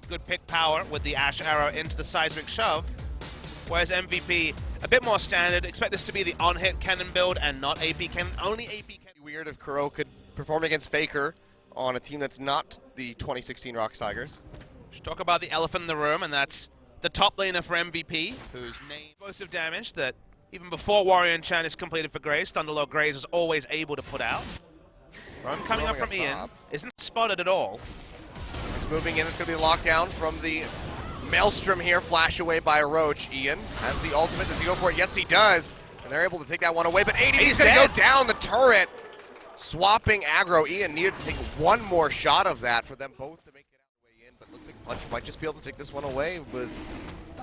Good pick power with the Ash arrow into the seismic shove. Whereas MVP, a bit more standard. Expect this to be the on-hit cannon build and not AP cannon. Only AP cannon. Weird if Kuro could perform against Faker on a team that's not the 2016 Rock Tigers. Should talk about the elephant in the room, and that's the top laner for MVP, whose name explosive damage that even before Warrior Enchant is completed for Graze, Thunderlord Graze is always able to put out. Roam coming up from Ian, isn't spotted at all. He's moving in, it's going to be a lockdown from the Maelstrom here, flash away by Roach. Ian has the ultimate, does he go for it? Yes, he does. And they're able to take that one away, but ADD's going to go down the turret. Swapping aggro, Ian needed to take one more shot of that for them both to make it out the way in, but looks like Punch might just be able to take this one away with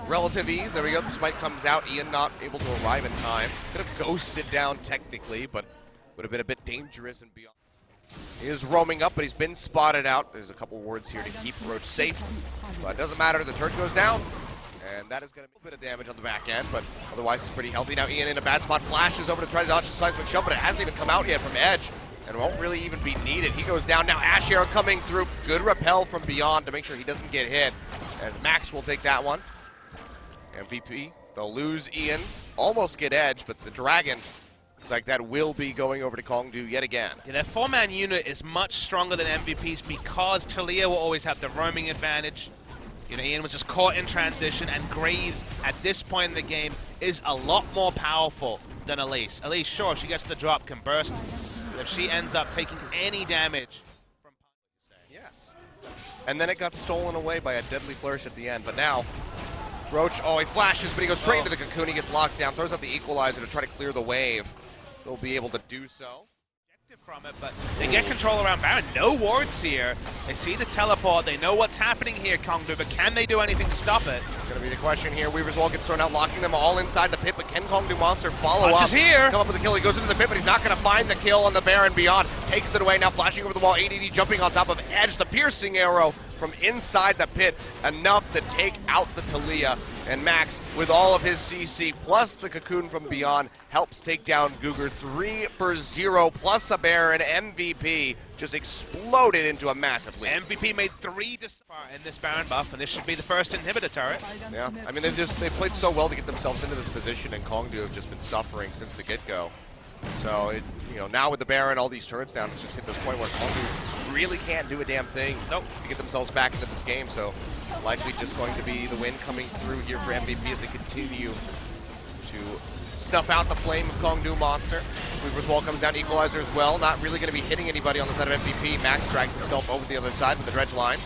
relative ease. There we go, the smite comes out, Ian not able to arrive in time. Could have ghosted down technically, but would have been a bit dangerous and beyond. He is roaming up, but he's been spotted out. There's a couple wards here to keep Roach safe, but it doesn't matter, the turret goes down. And that is going to be a bit of damage on the back end, but otherwise it's pretty healthy. Now Ian in a bad spot, flashes over to try to dodge the seismic shove, but it hasn't even come out yet from Edge, and won't really even be needed. He goes down. Now Ash Arrow coming through. Good repel from Beyond to make sure he doesn't get hit, as Max will take that one. MVP, they'll lose Ian. Almost get Edge, but the Dragon looks like that will be going over to Kongdoo yet again. Yeah, their four-man unit is much stronger than MVP's because Talia will always have the roaming advantage. You know, Ian was just caught in transition, and Graves, at this point in the game, is a lot more powerful than Elise. Elise, sure, if she gets the drop, can burst, but if she ends up taking any damage from Punch, yes. And then it got stolen away by a deadly flourish at the end, but now, Roach, oh, he flashes, but he goes straight into the cocoon, he gets locked down, throws out the equalizer to try to clear the wave. They'll be able to do so. From it, but they get control around Baron. No wards here. They see the teleport. They know what's happening here, Kongdoo, but can they do anything to stop it? It's going to be the question here. Weaver's Wall gets thrown out, locking them all inside the pit, but can Kongdoo Monster follow Punch up? is here. Come up with a kill. He goes into the pit, but he's not going to find the kill on the Baron. Beyond takes it away. Now flashing over the wall. ADD jumping on top of Edge. The piercing arrow from inside the pit. Enough to take out the Talia. And Max, with all of his CC, plus the cocoon from Beyond, helps take down Googer 3 for 0, plus a Baron. MVP just exploded into a massive lead. MVP made 3 in this Baron buff, and this should be the first inhibitor turret. Yeah, I mean, they played so well to get themselves into this position, and Kongdoo have just been suffering since the get-go. So, now with the Baron, all these turrets down, it's just hit this point where Kongdoo really can't do a damn thing to get themselves back into this game. So, likely just going to be the win coming through here for MVP as they continue to snuff out the flame of Kongdoo Monster. Weaver's Wall comes down, equalizer as well. Not really going to be hitting anybody on the side of MVP. Max drags himself over the other side with the dredge line.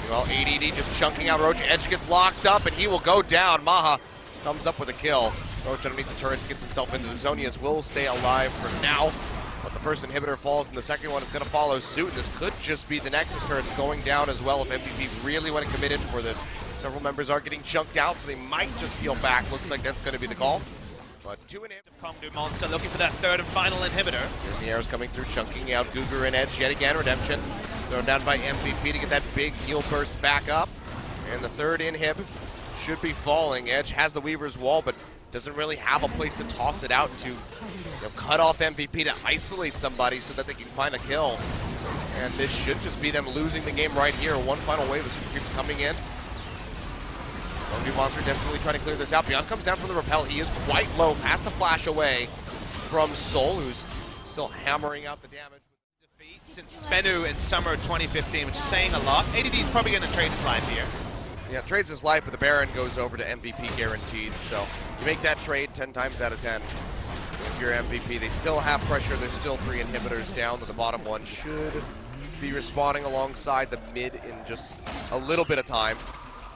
Well, ADD just chunking out Roach. Edge gets locked up, and he will go down. Maha comes up with a kill. Roach underneath the turrets gets himself into the Zonias. Will stay alive for now, but the first inhibitor falls, and the second one is going to follow suit. This could just be the Nexus turrets going down as well if MVP really want to commit in for this. Several members are getting chunked out, so they might just peel back. Looks like that's going to be the call. But 2 inhibitors. Kongdoo Monster looking for that third and final inhibitor. Here's the arrows coming through, chunking out Googer and Edge yet again. Redemption thrown down by MVP to get that big heal burst back up. And the third inhib should be falling. Edge has the Weaver's Wall, but doesn't really have a place to toss it out to cut off MVP to isolate somebody so that they can find a kill. And this should just be them losing the game right here. One final wave, the super creeps coming in. Kongdoo Monster definitely trying to clear this out. Beyond comes down from the rappel. He is quite low, has to flash away from Soul, who's still hammering out the damage. Defeat since Spenu in summer 2015, which is saying a lot. ADD's probably going to trade his life here. Yeah, trades his life, but the Baron goes over to MVP guaranteed. So you make that trade 10 times out of 10. If you're MVP, they still have pressure. There's still 3 inhibitors down, to the bottom one should be respawning alongside the mid in just a little bit of time.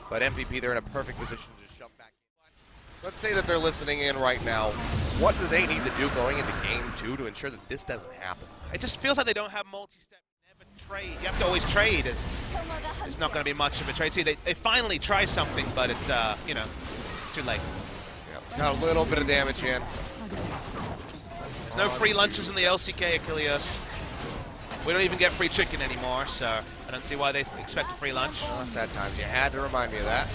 But MVP, they're in a perfect position to just jump back in. Let's say that they're listening in right now. What do they need to do going into game 2 to ensure that this doesn't happen? It just feels like they don't have multi-step. Never trade. You have to always trade. It's not going to be much of a trade. See, they finally try something, but it's, it's too late. Yeah, got a little bit of damage in. There's no free lunches in the LCK, Achilles. We don't even get free chicken anymore, so I don't see why they expect a free lunch. Well, sad times. You had to remind me of that.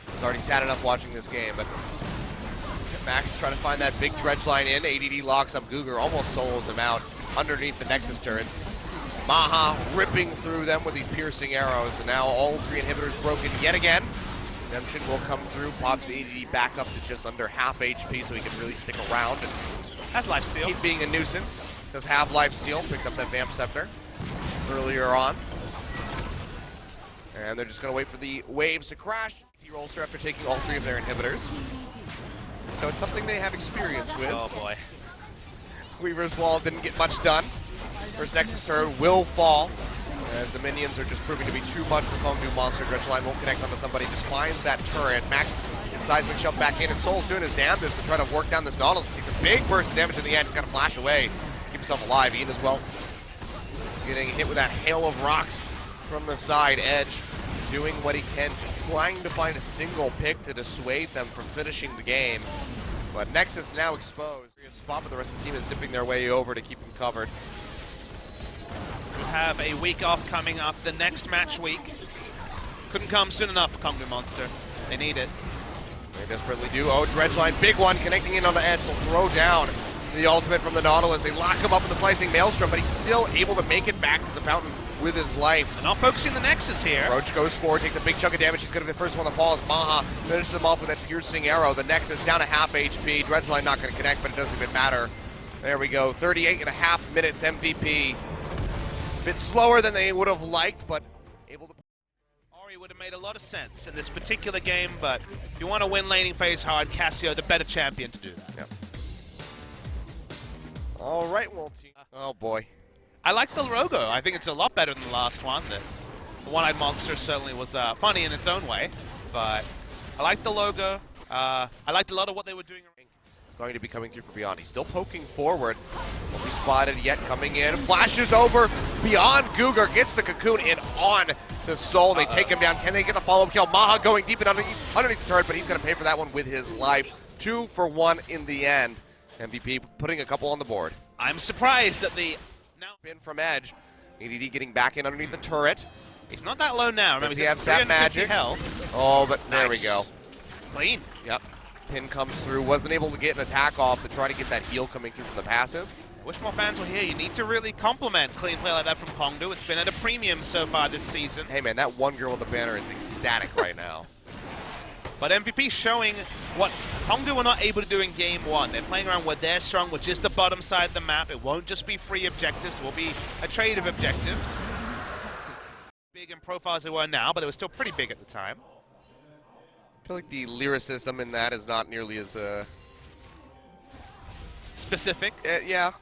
I was already sad enough watching this game, but Max trying to find that big dredge line in. ADD locks up Googer, almost solos him out underneath the Nexus turrets. Maha ripping through them with these piercing arrows, and now all 3 inhibitors broken yet again. Redemption will come through, pops ADD back up to just under half HP so he can really stick around and Has lifesteal. keep being a nuisance. Does have lifesteal, picked up that Vamp Scepter earlier on. And they're just going to wait for the waves to crash. T-Rollster after taking all 3 of their inhibitors. So it's something they have experience with. Oh boy. Weaver's Wall didn't get much done. First Nexus turret will fall, as the minions are just proving to be too much for Kongdoo Monster. Dredgeline won't connect onto somebody, just finds that turret. Max gets seismic shove back in, and Soul's doing his damnedest to try to work down this Nautilus. He takes a big burst of damage in the end. He's got to flash away, keep himself alive. Ian as well, getting hit with that hail of rocks from the side. Edge doing what he can, just trying to find a single pick to dissuade them from finishing the game. But Nexus now exposed. Spot, but the rest of the team is zipping their way over to keep him covered. We have a week off coming up, the next match week. Couldn't come soon enough for Kongdoo Monster. They need it. They desperately do. Oh, Dredgeline, big one, connecting in on the edge. Will throw down the ultimate from the Nautilus. They lock him up with the slicing Maelstrom, but he's still able to make it back to the fountain with his life. They're not focusing the Nexus here. Roach goes forward, takes a big chunk of damage. He's going to be the first one to fall as Maha finishes him off with that piercing arrow. The Nexus down to half HP. Dredgeline not going to connect, but it doesn't even matter. There we go, 38.5 minutes MVP. Bit slower than they would have liked, but able to... Ori would have made a lot of sense in this particular game, but if you want to win laning phase hard, Cassio, the better champion to do that. Yep. All right, well, team. Oh boy. I like the logo. I think it's a lot better than the last one. The One-Eyed Monster certainly was funny in its own way, but I like the logo. I liked a lot of what they were doing. Going to be coming through for Beyond. He's still poking forward. Won't be spotted yet. Coming in. Flashes over. Beyond Cougar gets the cocoon in on the Soul. They take him down. Can they get the follow-up kill? Maha going deep and underneath the turret, but he's going to pay for that one with his life. 2 for 1 in the end. MVP putting a couple on the board. I'm surprised that the... Pin from Edge. ADD getting back in underneath the turret. He's not that low now. Remember, Does he have Sap Magic? Health. Oh, but there Nice. we go. Clean. Yep. Pin comes through. Wasn't able to get an attack off to try to get that heal coming through from the passive. Wish more fans were here. You need to really compliment clean play like that from Kongdoo. It's been at a premium so far this season. Hey man, that one girl with the banner is ecstatic right now. But MVP showing what Kongdoo were not able to do in game 1. They're playing around where they're strong, which is the bottom side of the map. It won't just be free objectives. It will be a trade of objectives. Big in profile as they were now, but they were still pretty big at the time. I feel like the lyricism in that is not nearly as Specific. yeah,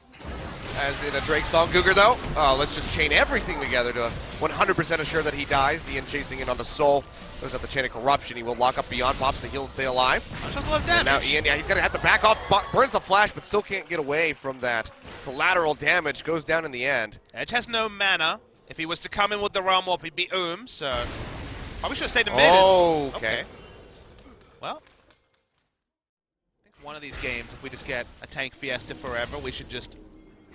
as in a Drake song. Cougar though, let's just chain everything together to 100% assure that he dies. Ian chasing in on the Soul. Goes out the chain of corruption. He will lock up Beyond, pops the heal and stay alive. That's just a lot of damage. And now Ian, yeah, he's gonna have to back off. Burns the flash, but still can't get away from that collateral damage. Goes down in the end. Edge has no mana. If he was to come in with the realm warp, he'd be so probably should have stayed in mid. Oh, okay. Well, I think one of these games, if we just get a tank fiesta forever, we should just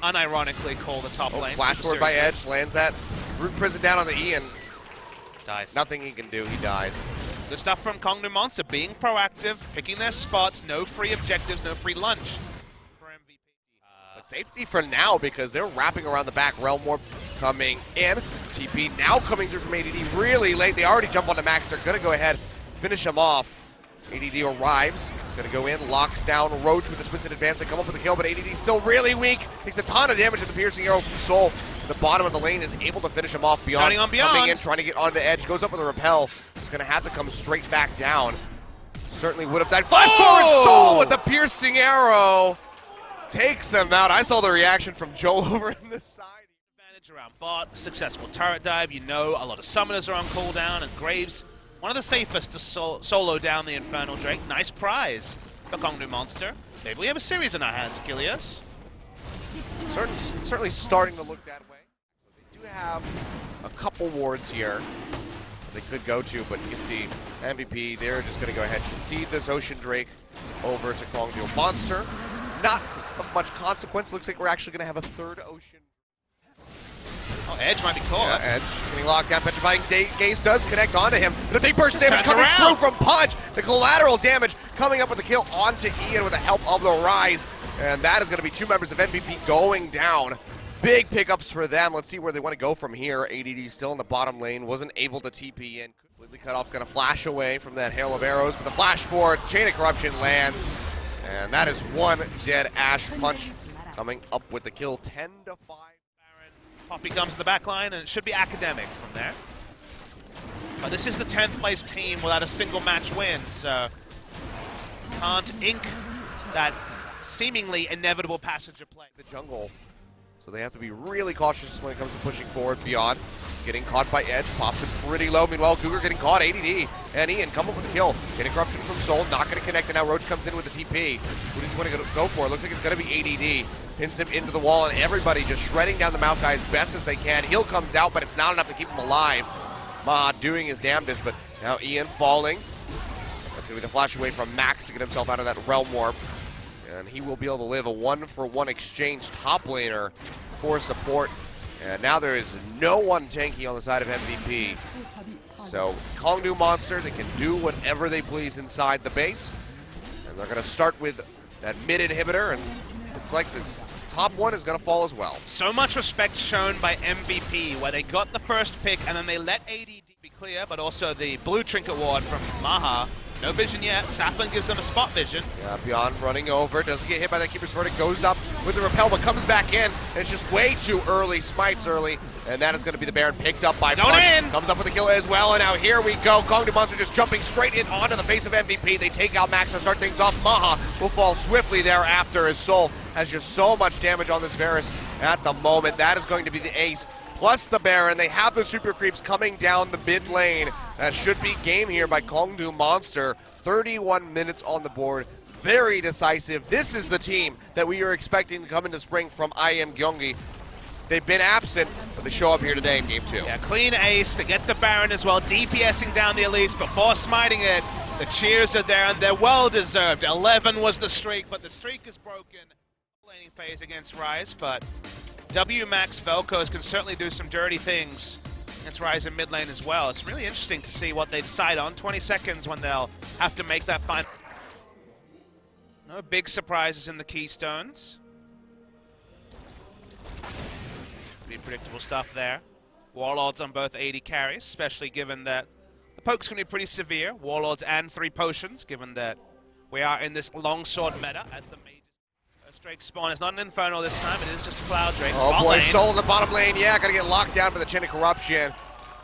unironically call the top lane. Flash forward by Edge, lands that root prison down on the Ian. Dies. Nothing he can do, he dies. The stuff from Kongdoo Monster, being proactive, picking their spots, no free objectives, no free lunch for MVP. But safety for now because they're wrapping around the back. Realm Warp coming in. TP now coming through from ADD really late. They already jump onto Max. They're going to go ahead, finish him off. ADD arrives, gonna go in, locks down Roach with a twisted advance. They come up with the kill, but ADD's still really weak. Takes a ton of damage with the piercing arrow from Soul. The bottom of the lane is able to finish him off. Beyond coming in, trying to get on the edge, goes up with a repel. He's gonna have to come straight back down. Certainly would have died. Flash forward, Soul with the piercing arrow. Takes him out. I saw the reaction from Joel over in the side. Advantage around bot, successful turret dive. You know a lot of summoners are on cooldown, and Graves, one of the safest to solo down the Infernal Drake. Nice prize for Kongdoo Monster. Maybe we have a series in our hands, Achilles. Certainly starting to look that way. So they do have a couple wards here they could go to, but you can see MVP, they're just going to go ahead and concede this Ocean Drake over to Kongdoo Monster. Not of much consequence. Looks like we're actually going to have a third Ocean. Oh, Edge might be caught. Yeah, Edge getting locked down. Petrifying Gaze does connect onto him. But a big burst of damage coming through from Punch. The collateral damage coming up with the kill onto Ian with the help of the Rise. And that is going to be 2 members of MVP going down. big pickups for them. Let's see where they want to go from here. ADD still in the bottom lane, wasn't able to TP in. Completely cut off, gonna flash away from that hail of arrows, but the flash forward, Chain of Corruption lands, and that is one dead Ashe punch coming up with the kill, 10-5. Poppy comes to the back line, and it should be Academic from there. But this is the 10th place team without a single match win, so can't ink that seemingly inevitable passage of play. The jungle, so they have to be really cautious when it comes to pushing forward beyond. Getting caught by Edge, pops it pretty low. Meanwhile, Cougar getting caught. ADD and Ian come up with a kill. Getting corruption from Soul, not going to connect, and now Roach comes in with the TP. Who does he want to go for? It looks like it's going to be ADD. Pins him into the wall, and everybody just shredding down the Maokai as best as they can. Heal comes out, but it's not enough to keep him alive. Maha doing his damnedest, but now Ian falling. That's going to be the flash away from Max to get himself out of that Realm Warp. And he will be able to live a 1-for-1 exchange top laner for support. And now there is no one tanky on the side of MVP. So Kongdoo Monster, they can do whatever they please inside the base. And they're going to start with that mid inhibitor, and looks like this top one is going to fall as well. So much respect shown by MVP, where they got the first pick and then they let ADD be clear, but also the blue trinket ward from Maha. No vision yet. Sapling gives them a spot vision. Yeah, Beyond running over. Doesn't get hit by that Keeper's Verdict. Goes up with the repel, but comes back in. And it's just way too early. Smites early. And that is going to be the Baron picked up by Going in. Comes up with a kill as well. And now here we go. Kongdoo Monster just jumping straight in onto the face of MVP. They take out Max and start things off. Maha will fall swiftly thereafter as Soul has just so much damage on this Varus at the moment. That is going to be the ace. Plus the Baron. They have the super creeps coming down the mid lane. That should be game here by Kongdoo Monster. 31 minutes on the board. Very decisive. This is the team that we are expecting to come into spring from IM Gyeonggi. They've been absent, but they show up here today in game 2. Yeah, clean ace to get the Baron as well. DPSing down the Elise before smiting it. The cheers are there, and they're well deserved. 11 was the streak, but the streak is broken. Laning phase against Rise, but WMAX Velcos can certainly do some dirty things against Rise in mid lane as well. It's really interesting to see what they decide on. 20 seconds when they'll have to make that final. No big surprises in the Keystones. Pretty predictable stuff there. Warlords on both AD carries, especially given that the poke's going to be pretty severe. Warlords and 3 potions, given that we are in this longsword meta as the major. Drake spawn. It's not an Inferno this time, it is just a Cloud Drake. Oh boy, Soul in the bottom lane. Yeah, gotta get locked down by the Chain of Corruption.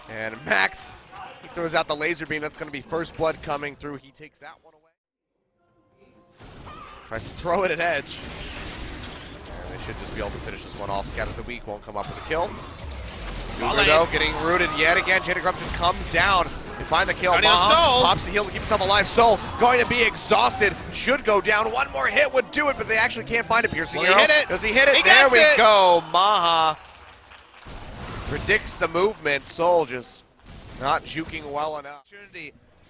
And Max, he throws out the laser beam. That's gonna be first blood coming through. He takes that one away. Tries to throw it at Edge. And they should just be able to finish this one off. Scout of the Week won't come up with a kill. Cougar though, getting rooted yet again. Chain of Corruption comes down. They find the kill. Maha pops the heal to keep himself alive. Soul going to be exhausted. Should go down. One more hit would do it, but they actually can't find a piercing arrow. He hit it. Does he hit it? He There we it. go. Maha predicts the movement. Soul just not juking well enough.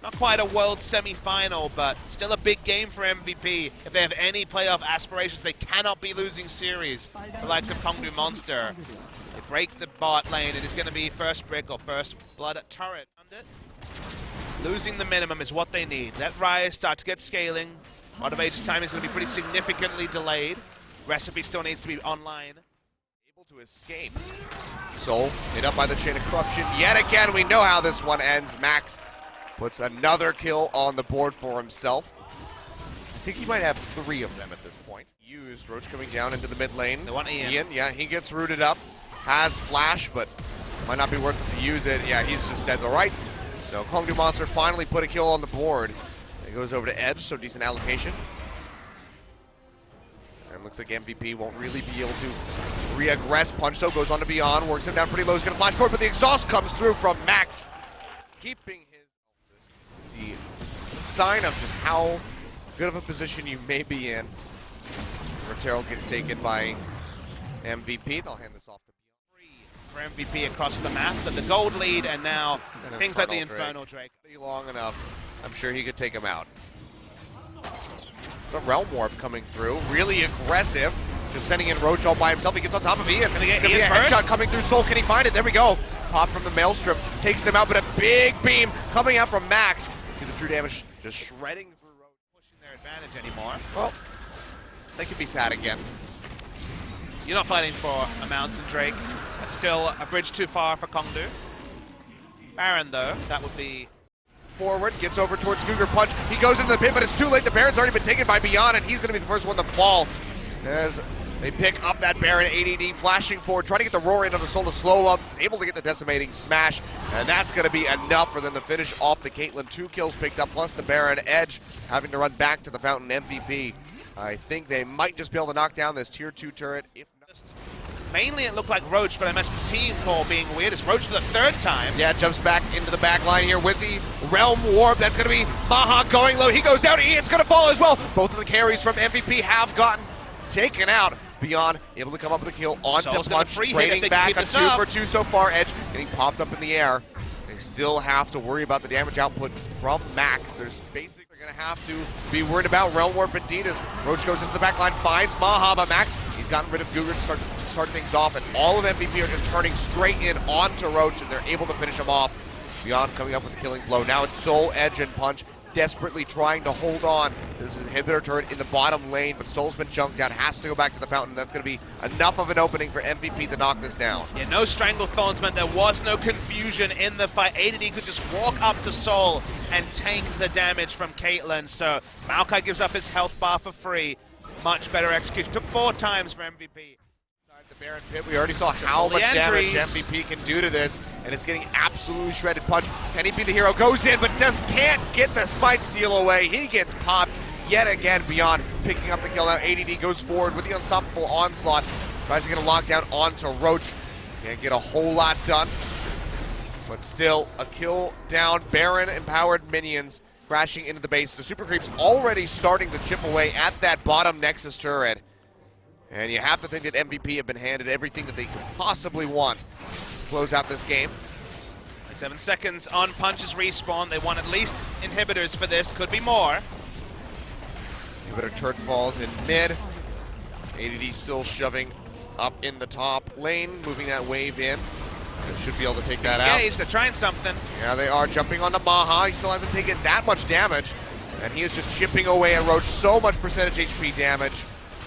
Not quite a world semi-final, but still a big game for MVP. If they have any playoff aspirations, they cannot be losing series. The likes of Kongdoo Monster. They break the bot lane. It is going to be first brick or first blood at turret. Losing the minimum is what they need. Let Riot start to get scaling. Rod of Age's time is going to be pretty significantly delayed. Recipe still needs to be online. Able to escape. Soul hit up by the Chain of Corruption. Yet again, we know how this one ends. Max puts another kill on the board for himself. I think he might have 3 of them at this point. Used Roach coming down into the mid lane. They want Ian. Ian, yeah, he gets rooted up. Has flash, but might not be worth it to use it. Yeah, he's just dead to rights. So Kongdoo Monster finally put a kill on the board. It goes over to Edge, so decent allocation. And looks like MVP won't really be able to re-aggress. Punch though goes on to Beyond, works him down pretty low. He's gonna flash forward, but the exhaust comes through from Max, keeping the sign of just how good of a position you may be in. Rotero gets taken by MVP. They'll hand this off to For MVP across the map, but the gold lead, and now things like the Infernal Drake. Long enough, I'm sure he could take him out. It's a Realm Warp coming through, really aggressive. Just sending in Roach all by himself. He gets on top of Ian. Gonna get Ian Ian a first. headshot coming through Soul. Can he find it? There we go. Pop from the Maelstrom, takes him out, but a big beam coming out from Max. See the true damage just shredding through Roach. Pushing their advantage anymore. Well, they could be sad again. You're not fighting for a mountain, Drake. That's still a bridge too far for Kongdoo. Baron, though, that would be... Forward, gets over towards Cougar Punch. He goes into the pit, but it's too late. The Baron's already been taken by Beyond, and he's going to be the first one to fall. As they pick up that Baron. ADD flashing forward, trying to get the roar in on the Soul to slow up. He's able to get the decimating smash, and that's going to be enough for them to finish off the Caitlyn. 2 kills picked up, plus the Baron. Edge having to run back to the Fountain. MVP. I think they might just be able to knock down this tier 2 turret. If not. Mainly it looked like Roach, but I mentioned the team call being weird. It's Roach for the 3rd time. Yeah, jumps back into the back line here with the Realm Warp. That's going to be Maha going low. He goes down. Ian's going to fall as well. Both of the carries from MVP have gotten taken out. Beyond able to come up with a kill onto Punch, trading back a 2 for 2 so far. Edge getting popped up in the air. They still have to worry about the damage output from Max. There's basically going to have to be worried about Realm Warp and Ditas. Roach goes into the back line, finds Maha, but Max, he's gotten rid of Cougar to start things off, and all of MVP are just turning straight in onto Roach, and they're able to finish him off. Beyond coming up with a killing blow. Now it's Soul, Edge, and Punch desperately trying to hold on. This is an inhibitor turret in the bottom lane, but Soul's been junked out, has to go back to the Fountain. That's going to be enough of an opening for MVP to knock this down. Yeah, no Stranglethorns meant there was no confusion in the fight. ADD could just walk up to Soul and tank the damage from Caitlyn, so Maokai gives up his health bar for free. Much better execution. Took 4 times for MVP. The Baron pit, we already saw how much damage MVP can do to this, and it's getting absolutely shredded. Punch, can he be the hero? Goes in, but just can't get the smite seal away. He gets popped yet again. Beyond picking up the kill. Now ADD goes forward with the unstoppable onslaught. Tries to get a lockdown onto Roach. Can't get a whole lot done, but still a kill down. Baron empowered minions crashing into the base. The super creeps already starting to chip away at that bottom Nexus turret. And you have to think that MVP have been handed everything that they could possibly want to close out this game. 7 seconds on Punch's respawn. They want at least inhibitors for this. Could be more. Inhibitor turret falls in mid. ADD still shoving up in the top lane, moving that wave in. They should be able to take that out. Engaged, they're trying something. Yeah, they are jumping onto Maha. He still hasn't taken that much damage. And he is just chipping away at Roach. So much percentage HP damage.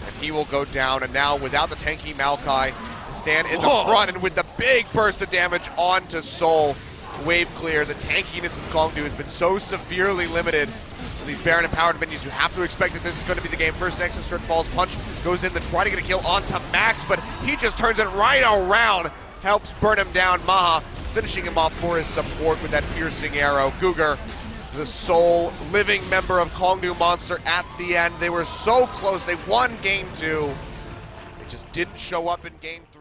And he will go down, and now without the tanky Maokai, stand in the front, and with the big burst of damage onto Soul. Wave clear. The tankiness of Kongdoo has been so severely limited for these Baron empowered minions. You have to expect that this is going to be the game. First Nexus turret falls, Punch goes in to try to get a kill onto Max, but he just turns it right around, helps burn him down. Maha finishing him off for his support with that piercing arrow. Cougar, the sole living member of Kongdoo Monster at the end. They were so close. They won game 2. They just didn't show up in game 3.